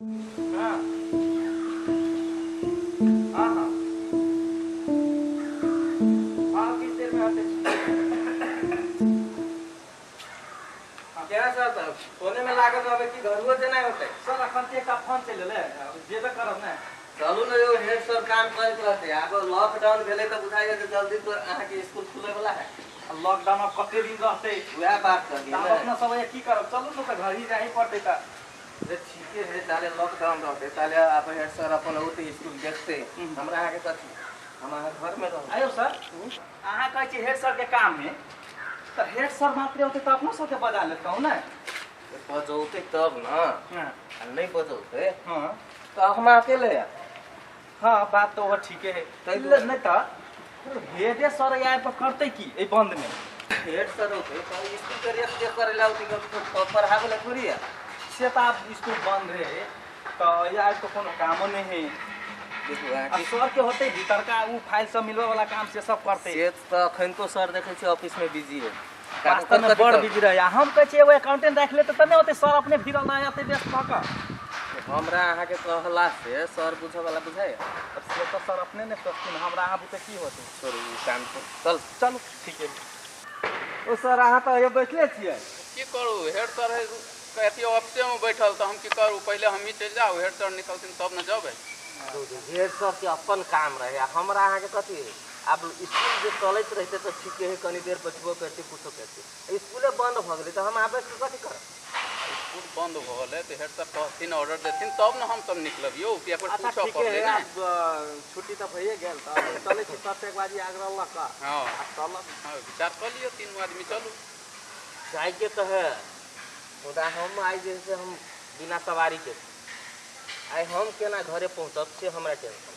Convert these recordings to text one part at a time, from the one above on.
हाँ हाँ हाँ हाँ, किस देर में आते क्या सर फोने में लागत रहे कि घर से नहीं होते सर अखन ते एकटा फोन चलि ले जेबे करब ने चलू ने यो हेड सर काम करते रहते अब लॉकडाउन भेले तो बुझाइए तो जल्दी तो अहाँ के स्कूल खुले वाला है। लॉकडाउन अब कते दिन रहते वह बात कर तब अपना सब की करब चलू न त घर ही जाही पड़ते त जे ठीक है ताले लॉकडाउन रहते ताले आप हेड सर अपन होते स्कूल देखते हमरा आगे कथी हमारे घर में रहो आयो सर अहाँ कहै छी हेड सर के काम में त हेड सर मात्र होते त अपनो सबके बजा लेत कहू ने बजौते तब ना हां नहीं बजौते हां तो हम अकेले है। हां बात तो वो ठीक है नहीं त हेड सर यहाँ पर करते की ए बंद में हेड सर होते तो स्कूल के रेट चेक करे ला होती तो पढ़ावे ला थोड़ी है से त आप स्कूल बंद रहे तो यहाँ तो कोनो काम नहीं है देखो आ सर के होते भीतर का वो फाइल सब मिलवे वाला काम से सब करते से तो अखन तो सर देखे छी ऑफिस में बिजी है वास्तव में बड़ बिजी रहे हम कहे छी एगो अकाउंटेंट रख लेते तने होते सर अपने भिरल ना आते व्यस्त भ क हमरा अहाँ के कहला से सर बुझे वाला बुझाए अब से तो सर अपने ने सोचथिन हमरा अहाँ बुते की होते छोड़ ई काम को चल चलो ठीक है ओ सर अहाँ तो ये बैठले छियै की करू हेड सर कहती ऑफिसे में बैठल तो हम की करू पहले हम ही चल जाओ हेड सर निकलथिन तब न जाबे हेड सर के अपन काम रहे हमरा अहाँ के कथी अब स्कूल जो चलत रहते तो ठीक है कनी देर बचबो करते कुछो करते स्कूले बंद भ गेलै तो हम आबे के कथी करब स्कूल बंद हो गए तो हेड सर कहथिन ऑर्डर देथिन तब न हम सब निकलब यो पेपर अच्छा पूछो ठीक पड़ले है ना अब छुट्टी तो भइए गेल त चले छी सर एक बाजी आग्रह ल का हां चल हां विचार कर लियो तीनों आदमी चलू जाए के तो है खुदा हम आई जैसे हम बिना सवारी के आई हम केना घरे पहुंचब से हमरा टेंशन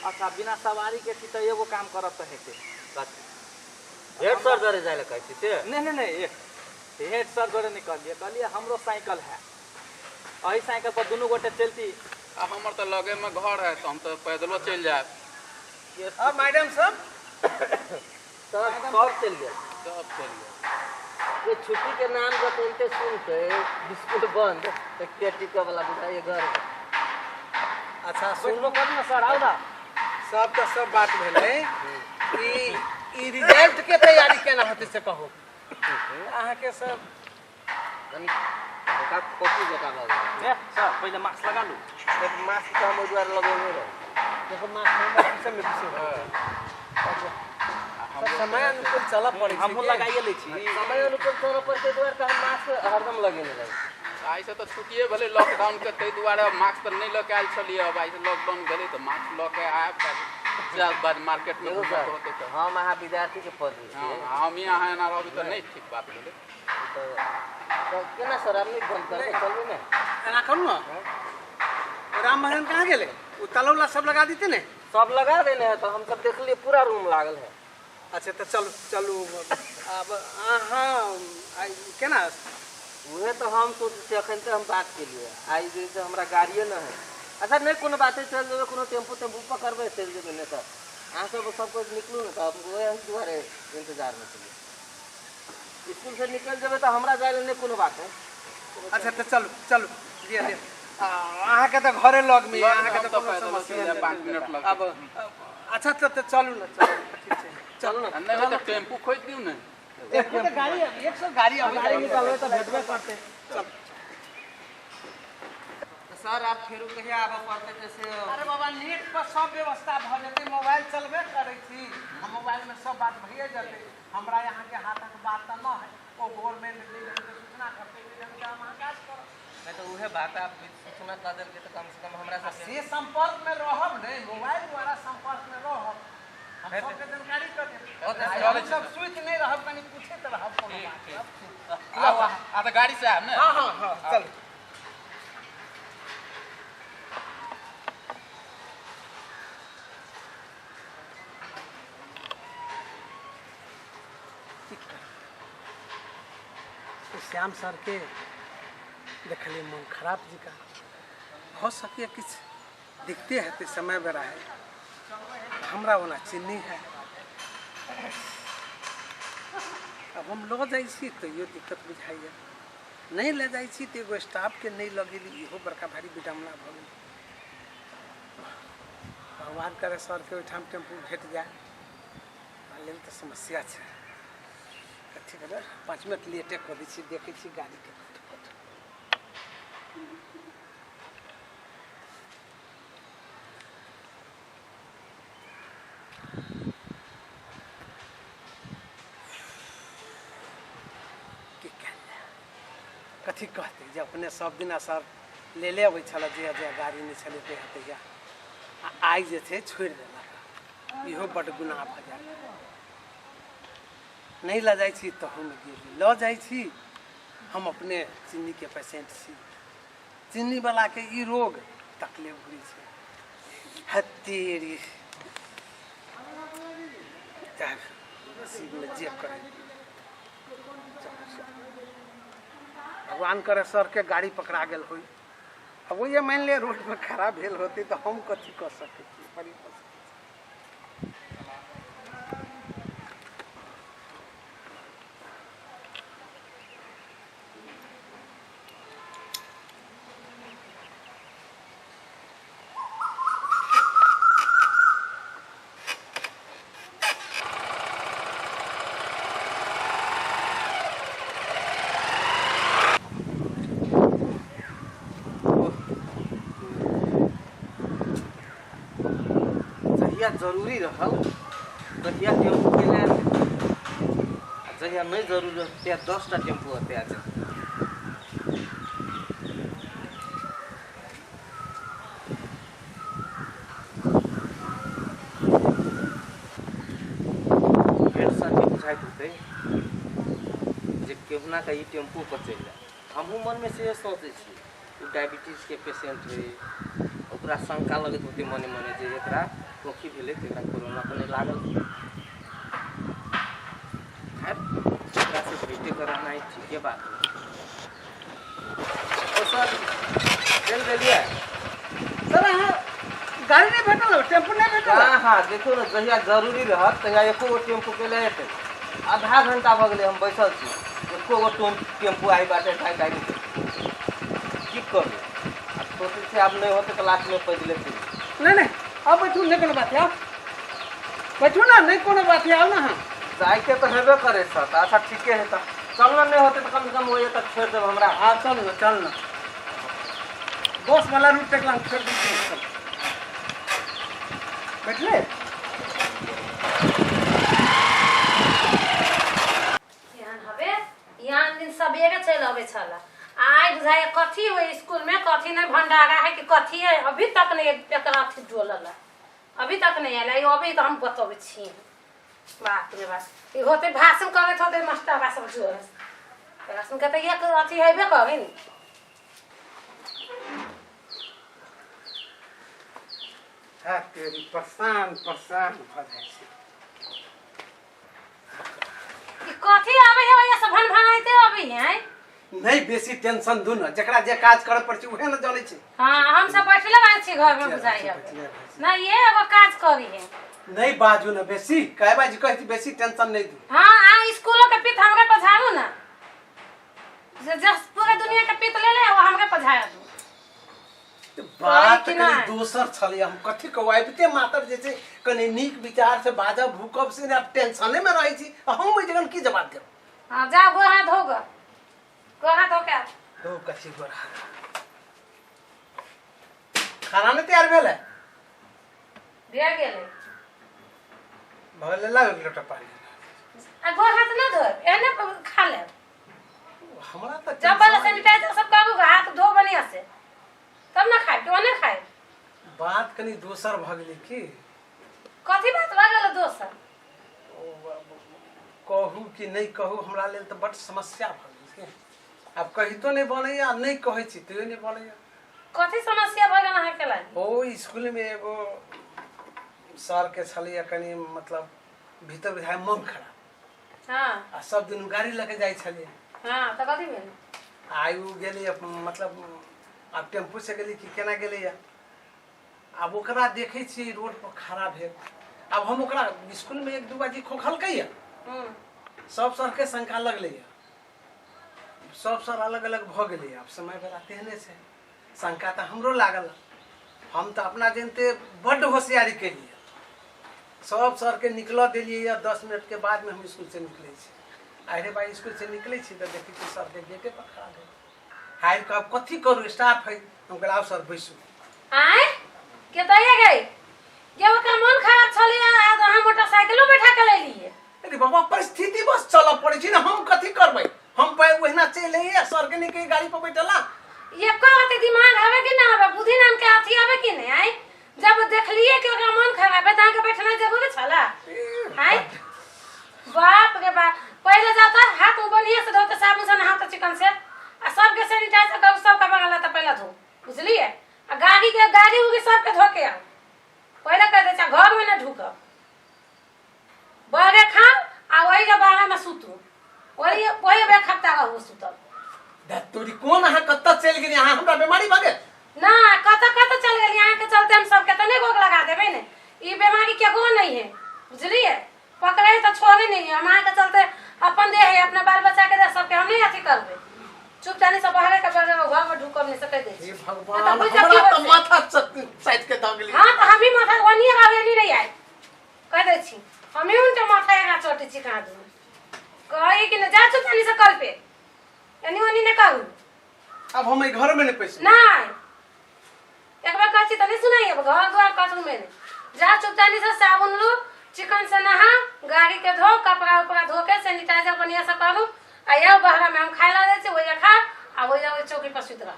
अच्छा बिना सवारी के थी तो एगो काम करब तो हेते कथी हेड सर जरे जाए ला कहै छी ते नहीं हेड सर जोड़े निकल लिए कहलिए हमरो साइकिल है वही साइकिल पर दोनों गोटे चलती आ हमर तो लगे में घर है तो हम तो पैदलो चल जाए अब मैडम सब सर कब चल गया सब चलिए ये छुट्टी के नाम बतौते सुनते स्कूल बंद तो केयर वाला बुझाइए घर में अच्छा सुनलो कर ना सर आओ ना सब तो सब बात भेले ई रिजल्ट के तैयारी केना होते से कहो अहाँ के सब कनी का कॉपी जका लग ए सर पहले मास्क लगा लू एक मास्क का मजदूर लगेने रहे देखो मास्क नंबर किसे में किसे सब समय अनुकूल चला पड़े हम लगाइए ले छी समय अनुकूल तौर पर के द्वारा का मास्क हरदम लगेने रहे ऐसे तो छुट्टिए भले लॉकडाउन के तै दुआरे मास्क तो नहीं लेके आयल छलिए अब ऐसे लॉकडाउन भेले तो मास्क लेके आब चल बाद मार्केट में घूमत होते तो हम अहाँ विद्यार्थी के पढ़ रही हां हम यहाँ ना रहबी तो नहीं ठीक बात भेले तो केना सर आप नहीं बंद करके चलू ना एना करू ना राम महाजन कहाँ गेले उ तलौला सब लगा देते ने सब लगा देने हैं तो हम सब देख लिए पूरा रूम लागल है। अच्छा तो चलू चलू अब अहाँ केना वह तो हम सोचते अखन से हम बात के लिए आई जैसे हमारा गाड़िए न है अच्छा नहीं कोनो बातें चल जाए कोनो टेम्पो पकड़बे चल जेबे नहीं तो अहाँ सब कुछ निकलू ना तो हम वही तुम्हारे इंतजार में चलिए स्कूल से निकल जाए तो हमरा जाए नहीं कोनो बात है। अच्छा तो चलू चलू दिया दे अहाँ के तो घरे लग में अहाँ के तो कोनो समस्या नहीं 5 मिनट लग अब अच्छा तो चलू ना चलू ठीक है चलो ना नहीं तो टेम्पू खोज दियो ना देखो तो गाड़ी अब 100 गाड़ी अब गाड़ी निकालवे तो भेटबे करते चल सर आप फिर कहिया आबे पड़ते जैसे अरे बाबा नेट पर सब व्यवस्था भ जते मोबाइल चलबे करे थी हम मोबाइल में सब बात भइए जते हमरा यहाँ के हाथक बात त न है ओ गवर्नमेंट दे सूचना करते कि हम आकाश कर मैं तो वह बात आप सूचना कर देल के तो कम से कम हमरा सब से संपर्क में रहब नहीं मोबाइल द्वारा संपर्क में रहब हम सबके जानकारी कर देब हम सब सुइत नहीं रहब कनी पूछे त रहब कोनो बात आ तो गाड़ी से आब ना हां चल श्याम सर के देखलिए मन खराब जी का हो सके कुछ दिखते है तो समय बेरा है हमरा वाला चिन्नी है अब हम लो जाइए तो ये दिक्कत बुझाइए नहीं ले जाइ छी तो एगो स्टाफ के नहीं लगेली, इहो बड़का भारी विडम्बना भ गेल। भगवान करे सर के ओहिठाम टेम्पू भेट जाए, लेल तो समस्या है। कथी भेलै 5 मिनट लेटे कऽ दै छी, देखै छी गाड़ी के कथी कहते जे अपने सब दिन सर ले ले अबै छल, जे गाड़ी नहीं छलै तहिया आई जे थे छोड़ देलक, इहो बड़ गुनाह भ जाए। नहीं ल जाइ छी तो हम गेली, ल जाइ छी हम अपने चीनी के पेशेंट छी, चीनी वाला के ई रोग तकले घुरी छे। हतेरी नसीब में जे करे, भगवान करे सर के गाड़ी पकड़ा गेल होई। अब वो ये मान लिया रोड में खड़ा भेल होती तो हम कथी कर सके छी। जरूरी रहल कहिया टेम्पू के ले, जहिया नहीं जरूरी रहते 10टा टेम्पू होते आज। हेड सर के बुझाइत होते जे केहुना का ई टेम्पू पर चल जाए। हमहूँ मन में से सोचे छी डायबिटीज के पेशेंट है, ओकरा शंका लगत होते मने मने जे एकरा खोखी भेले तेरा कोरोना तो नहीं लागल, एकरा से भेटे कराना ही ठीक है बात। ओ सर चल गेलिए सर हाँ गाड़ी नहीं भेटल, टेम्पू नहीं भेटल। हाँ देखो ना, जहिया जरूरी रहत तहिया एको गो टेम्पू के ले हेतै। आधा घंटा भ गेलै हम बैसल छी, एको गो टेम्पू आई बाटे गाड़ी की करू। सोचे से अब नहीं होते तो लास्ट में पैदले चली। नहीं अब बैठू, नहीं कोनो बात है, बैठू ना, नहीं कोनो बात है, आओ ना। हाँ जाए के तो हेबे करे सर। अच्छा ठीक है तो चलना नहीं होते तो कम से कम वही तक छोड़ देव हमरा। हाँ चल ना बस वाला रूट तक लांग छोड़ दीजिए। बैठले यहाँ दिन सबेरे चल आवे छला, आइ बुझाए कथी हो स्कूल में, कथी नहीं भंडारा है कि कथी है, अभी तक नहीं एकरा अथी डोलल, अभी तक नहीं आयल। अभी तो हम बतबे छी, बाप रे बाप, ई होते भाषण करत होते मास्टर सब जोर भाषण के तो ये अथी हेबे करे नी। है तेरी परेशान भ जाए छी। ई कथी आवे है ये सब भनभनाइते अभी है। नहीं बेसी टेंशन दू ना, जकरा जे काज करे पड़ छी उहे न जाने छी। हां हम सब बैठले बात छी घर में बुझाई है ना, ये एगो काज करी है। नहीं बाजू ना बेसी, कहे बाजी कहती बेसी टेंशन नहीं दू। हां आ स्कूलों के पित हमरे पझाड़ू ना, जस पूरे दुनिया के पित ले ले वो हमरे पझाया दू। बात कनी दोसर छले, हम कथी कहू आबिते मातर जे छै कनी नीक विचार से बाजा भूकब से अब टेंशने में रही छी, हम ओइ जगह की जवाब देब। हां जा गो हाथ धोगा, गो हाथ धो के तो कथी गोर खाना नहीं तैयार भेल है, भेल गेले भले लाग लोटा पानी आ गो हाथ ना धो एने खा ले। हमरा त जब वाला सैनिटाइजर सब करू हाथ धो बढ़िया से तब ना खाए, तो ना खाए। बात कनी दोसर भ गेलै की। कथी बात भ गेल दोसर, कहू कि नहीं कहू हमरा लेल त बड़ समस्या भ गेल। अब कहितो नहीं बनैया, नहीं कहै छी तैयो नहीं बनैया। कथी समस्या भ गेल अहाँ के लागी? ओ स्कूल में एगो सर के छलिए कनी मतलब भीतर बुझाय मन खराब। हां आ सब दिन गाड़ी लेके जाय छलिए। हां त कथी भेल? आयु गेली मतलब अब टेम्पू से गेली कि केना गेली या, अब ओकरा देखे छी रोड पर खड़ा भेल। अब हम ओकरा स्कूल में एक दू बाजी खोखलकै या, सब सर के शंका लगले या। सब सर अलग अलग भ गेलै। अब समय बेरा तेहने छै, शंका तो हमरो लागल। हम तो अपना जनते बड्ड होशियारी के लिए सब सर के निकल दिलिए या 10 मिनट के बाद में हम स्कूल से निकले छी। अरे भाई स्कूल से निकले छी तो देखी कि सर के गेटे पर खड़ा है। हाय कब कथी करू, स्टाफ है। हम कहला सर बैसू। आय के दैया गई के ओकरा मन खराब छली आ हम मोटरसाइकिलो बैठा के ले लिए। अरे बाबा परिस्थिति बस चल पड़े छी ना, हम कथी करबै। हम पे ओहिना चले ही सर के निके गाड़ी पर बैठला। ये कहते दिमाग हवे कि ना हवे, बुद्धि नाम के अथी हवे कि नहीं। आई जब देखलिए कि ओकरा मन खराब है त के बैठना जरूरी छला। आई बाप रे बाप, पहले जाता हाथ बढ़िया से धोते साबुन से नहाते चिकन से आ सबके सैनिटाइजर कर सब का बगल त पहले धो, बुझलिए। आ गाड़ी उगी सबके धो के आ पहले कह दे चा घर में न ढुक, बगे खा आ वही के बाहर में सुतू, वही बे खपता रहू सुतल। तोरी कौन है कत्ता चल गेली, यहाँ हमरा बीमारी भगे ना कत चल गेली। यहाँ के चलते हम सबके तने गोग लगा देबे ने। ई बीमारी केगो नहीं है, बुझलिए। पकड़े तो छोड़े नहीं है। हम के चलते अपन दे है अपना बाल बच्चा के दे सबके हम नहीं अथी करबे। चुप जानी सब बाहर के बगल में घर में ढुकब नहीं सके दे। हे भगवान हमरा तो माथा साइड के द गेली। हां तो हम भी माथा वनी गावे नहीं रही आई कह दे छी। हम ही उनके माथा एगा चोटी छी कहां दू कहे कि न जा चुप जानी से कल पे यानी वनी ने कहू। अब हम घर में नहीं पैसे नहीं एक बार कहती तो नहीं सुनाई। अब घर द्वार कटू में जा चुप जानी से साबुन लो, चिकन से नहा, गाड़ी के धो, कपड़ा उपड़ा धो के सैनिटाइजर बढ़िया से करू आ या बहरा में हम खाए ला दे छी। वही खा आ वही चौकी पर सुत रह।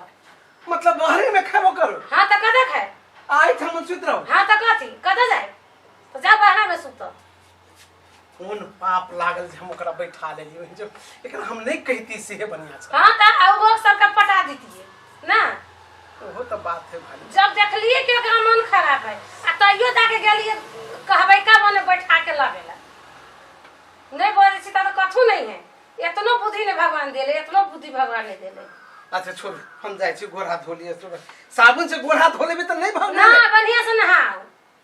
मतलब बहरे में खाबो करो। हां त कदा खाए आई हम सुत रहो। हां त कथी कदा जाए तो जा बहरा में सुत। कौन पाप लागल जे हम ओकरा बैठा लेलियो जो एकरा हम नहीं कहती से बढ़िया छै। हां त आ वो सबका पटा दीतिए ना। ओहो तो बात है भाई। जब देखलिए कि ओकरा मन खराब है आ तइयो ताके गेलिए कहबै का बने बैठा के लगेला नहीं बोले छी त कथू नहीं है। इतनो बुद्धि ने भगवान देले, इतनो बुद्धि भगवान ने देले। अच्छा छोड़ हम जाय छी गोड़ हाथ धो लिए। साबुन से गोड़ हाथ धोले भी तो नहीं भाग ना बढ़िया से नहाओ।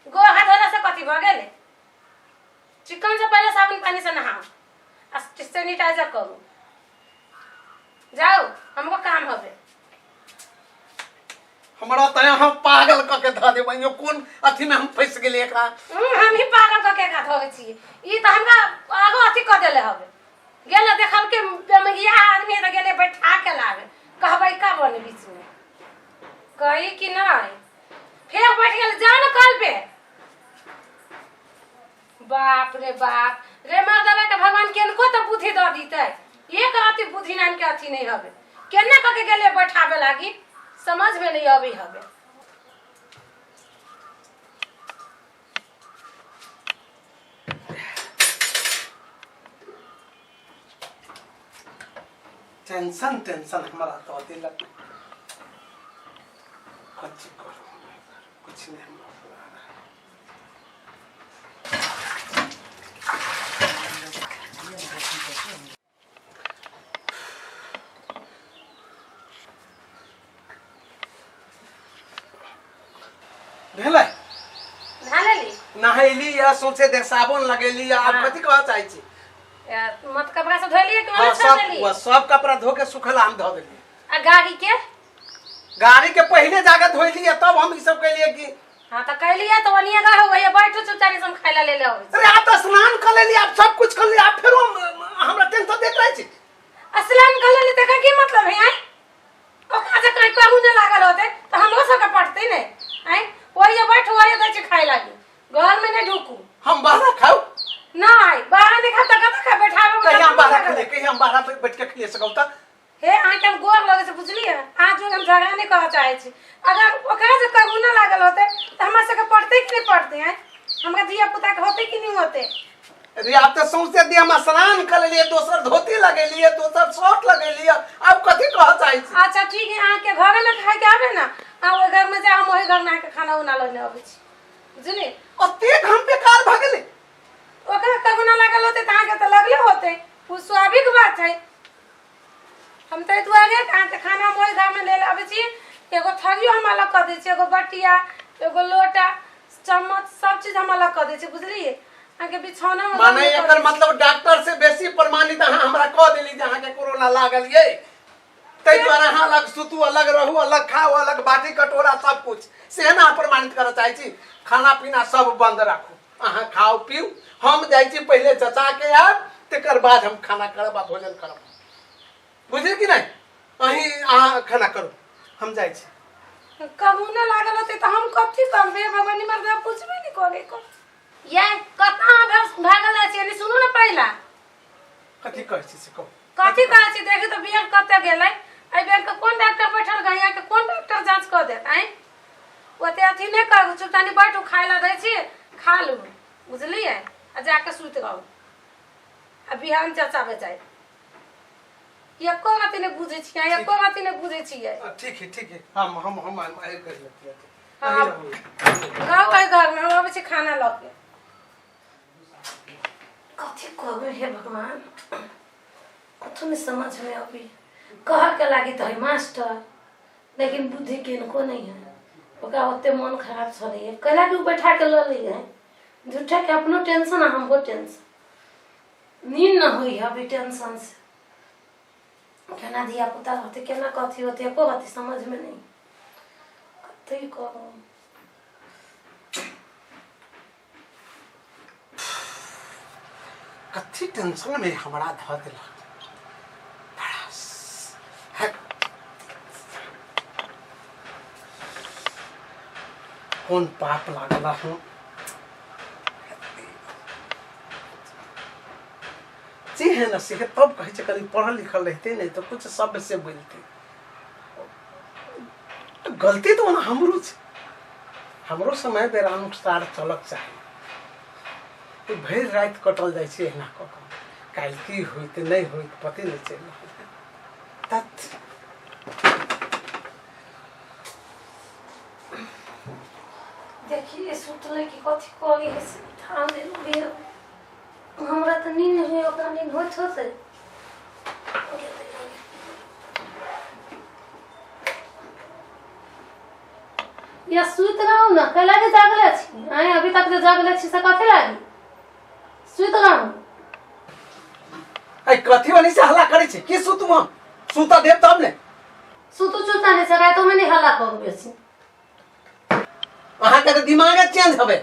गोड़ हाथ धोला से कथी भ गेले। चिकन से पहले साबुन पानी से नहाओ आ सैनिटाइजर करो। जाओ हमको काम हवे। हमरा त हम पागल क के ध देबै। यो कोन अथी में हम फंस गेली एकरा। हम ही पागल क के का धोवे छी। ई त हमरा आगो अथी क देले हवे। गेले देखल के बेमगिया आदमी त गेले बैठा के लागे कहबै का बने बीच में कही कि नहीं फिर बैठ गेल जान कल पे। बाप रे बाप रे मर्दवा के भगवान केनको तो बुद्धि द दीते। एक अति बुद्धि नाम के अथी नहीं हवे। केने क के गेले बैठावे लागी समझ में नहीं आवे हवे। टेंशन हमारा तो दिल कुछ नहीं। नहैली या सोचे दे साबुन लगेली या आप कथी कह चाहे छी। मत कपड़ा से धोलिए कि वाला छोड़ देली। सब कपड़ा धो के सुखला हम धो देली। आ गाड़ी के पहले जाके धोइली तब हम ई सब कहलिए कि हां त कहलिए तो वनिया गा हो गई बैठो चुपचाप हम खाइला ले ले आवे। अरे आप स्नान कर लेली, आप सब कुछ कर ली, आप फिर हमरा टेंशन देत रहे छी। स्नान कर लेली त का की मतलब है। आई ओकरा से कहीं कहू न लागल होते तो हमरो सब के पड़ते ने। आई ओए बैठो ओए दे के खाइ लागी घर में नहीं ढुकू। हम बाहर खाऊ नहीं बाहर नहीं खाता कत का बैठावे कहीं हम बाहर खले कहीं हम बाहर बैठ के खिले सकौ त हे आके हम गोर लगे से बुझलिए। आज जो हम झगड़ा नहीं कर चाहे छी अगर ओकरा से कहू न लागल होते तो हमरा सब के पड़ते कि नहीं पड़ते हैं। हमरा दिया पुता के होते कि नहीं होते। अरे आप तो सौंसे दिया हम स्नान कर लिए, दोसर धोती लगे लिए, दोसर शर्ट लगे लिए, आप कथी कह चाहे छी। अच्छा ठीक है आके घर में खाए के आवे ना आ ओ घर में जा हम ओही घर में के खाना उना लेने आवे छी बुझली। अते हम बेकार भ गेले ओकरा कहू न लागल होते त आके तो लगले होते। वो स्वाभाविक बात है। हम तो दुआरे कहां के खाना मोई घर में ले आवे छी। एगो थरियो हम अलग कर दे छी, एगो बटिया, एगो लोटा, चम्मच सब चीज हम अलग कर दे छी बुझलिए। आके बिछौना में माने एकर मतलब डॉक्टर से बेसी प्रमाणित हमरा कह देली जे अहाँ के कोरोना लागल ये। तै द्वारा हाँ अलग सुतू अलग रहू अलग खाओ अलग बाटी कटोरा सब कुछ से ना प्रमाणित कर चाहे छी खाना पीना सब बंद राखू अहाँ खाओ पीऊ हम जाई छी पहले चचा के आब तकर बाद हम खाना करब आ भोजन करब बुझे कि नहीं अहीं अहाँ खाना करू हम जाई छी कहू ना लागल होते तो हम कथी करबे भगवानी मर्दा पूछबे नहीं करे को ये कतना भागल अछि यानी सुनू ना पहिला कथी कहै छी से कहू कथी कहै छी देखि तो बियर कते गेलै ए बेर के कोन डॉक्टर बैठल गया के कोन डॉक्टर जांच कर देत आई ओते अथी नहीं करू चुपचानी बैठू खाइ ला दै छी खा लू बुझलिए आ जाके सुत रहू आ बिहान चचाबे जाए एको बात नहीं बुझे छी एको बात नहीं बुझे छी ठीक है हम आए कर लेते हैं हां गाँव के घर में हम आबे छी खाना ल के कथी कहबे हे भगवान कथो नहीं समझ में अभी कह के लागी तो है मास्टर लेकिन बुद्धि किनको नहीं है ओकरा ओते मन खराब चले कला के बैठा के ल ली है झूठा के अपनो टेंशन आ हमको टेंशन नींद न होई है अभी टेंशन से केना दिया पुता होते केना कथी होते एको बात समझ में नहीं कथी करो कथी टेंशन में हमरा ध देला कौन पाप लागला हूँ जी है ना सीखे तब कहे कभी पढ़ल लिखल रहते नहीं तो कुछ सब से बोलते गलती तो ना हमरो समय बेरानुसार चलक चाहे भर रात कटल जाए एना कल की होते नहीं होते पते नहीं चल देखिए सुतले की कथी करी है से ठान दे हमरा तो नींद हुई ओकरा नींद होत होते या सुत रहू ना कला के जागले छी आए अभी तक जो जागले छी से कथी लागी सुत रहू आई कथी वाली से हल्ला करे छी की सुतवा सुता देव तब ने सुतू चुता नहीं से रात में नहीं हल्ला करू बेसी अहाँ के दिमाग चेंज हवे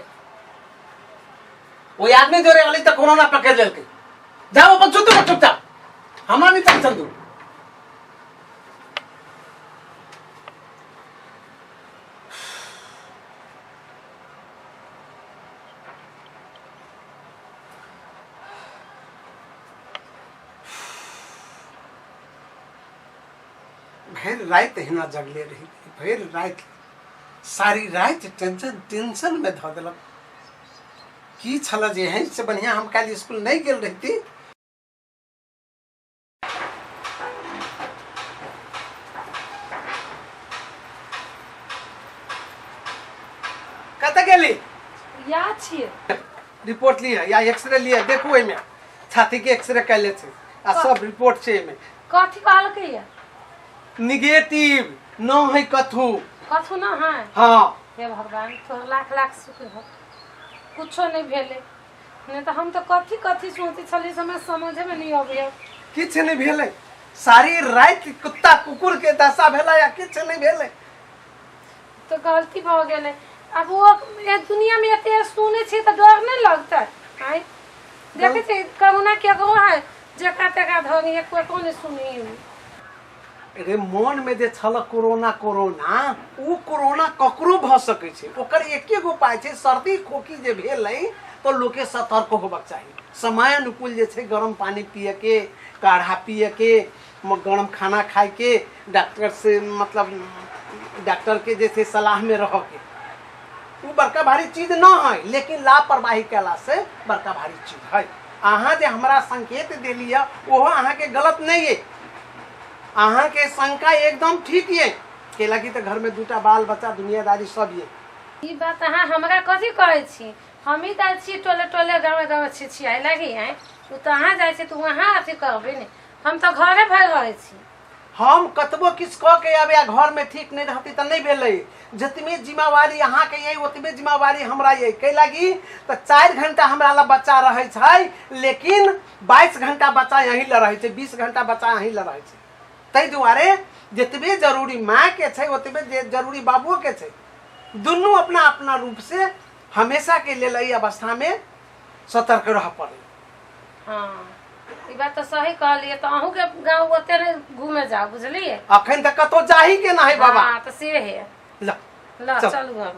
वो आदमी जो रे वाली तक कोरोना पकड़ लेलके जाओ अपन सुतू चुपचाप हमरा नहीं टेंशन दू भर रात हिना जगले रही भर रात सारी रात टेंशन में ध देलक की छल जे है से बढ़िया हम काल स्कूल नहीं गेल रहती कत गेली या छिए रिपोर्ट लिया या एक्सरे लिया देखू एमे छाती के एक्सरे कैले छे आ सब रिपोर्ट छे एमे कथी कहल के या निगेटिव न है कथू ना है हां हे भगवान तो लाख लाख शुक्र हो कुछो नहीं भेले नहीं तो हम तो कथी कथी सोचते छली समय समझे में नहीं आबे किछ नहीं भेले सारी रात कुत्ता कुकुर के दशा भेला या किछ नहीं भेले तो गलती भ गेले अब वो ये दुनिया में एते सुने छी तो डर नहीं लगता है देखे छी कोरोना के गो है जेका तेका धनी एक कोई कोने सुनी अरे मन में जे छल कोरोना उ कोरोना ककरो भ सके छे ओकर एके गो उपाय छे सर्दी खोखी जे भेलै तो लोके सतर्क होबाक चाहिए समय अनुकूल जे छे गरम पानी पिए के काढ़ा पिए के गरम खाना खाए के डॉक्टर से मतलब डॉक्टर के जैसे सलाह में रह के वो बड़का भारी चीज न है लेकिन लापरवाही कैला से बड़का भारी चीज है अहाँ जे हमरा संकेत देलिए ओहो अहाँ के गलत नहीं है अहाँ के शंका एकदम ठीक है के लगी तो घर में दूटा बाल बच्चा दुनियादारी सब ये ई बात अहाँ हमरा कथी कहै छी हम ही जाय छी टोले टोले गाँव गाँव छिछियाई लगी है तू तो अहाँ जाय छी तू वहाँ अथी कहबे ने हम तो घरे भर रहे छी हम कतबो किस कह के आबे घर में ठीक नहीं रहती तो नहीं भेलै जतबे जिम्मेवारी अहाँ के ये ओतबे जिम्मेवारी हमरा ये कै लगी तो 4 घंटा हमरा ला बच्चा रहे छै लेकिन 22 घंटा बच्चा यहीं ल रहे छै 20 घंटा बच्चा यहीं ल रहे छै ताहि दुआरे जितबे जरूरी माँ के छै ओतबे जरूरी बाबुओ के छै। दुनू अपना अपना रूप से हमेशा के लेल एहि अवस्था में सतर्क रह पड़े। हाँ ई बात तो सही कहलिए। तो अहूँ के गाँव ओते नहीं घूमे जाओ बुझलिए। अखन तक कतो जाही के ना है बाबा। हाँ तो से है। ला ला चल। चलू हम।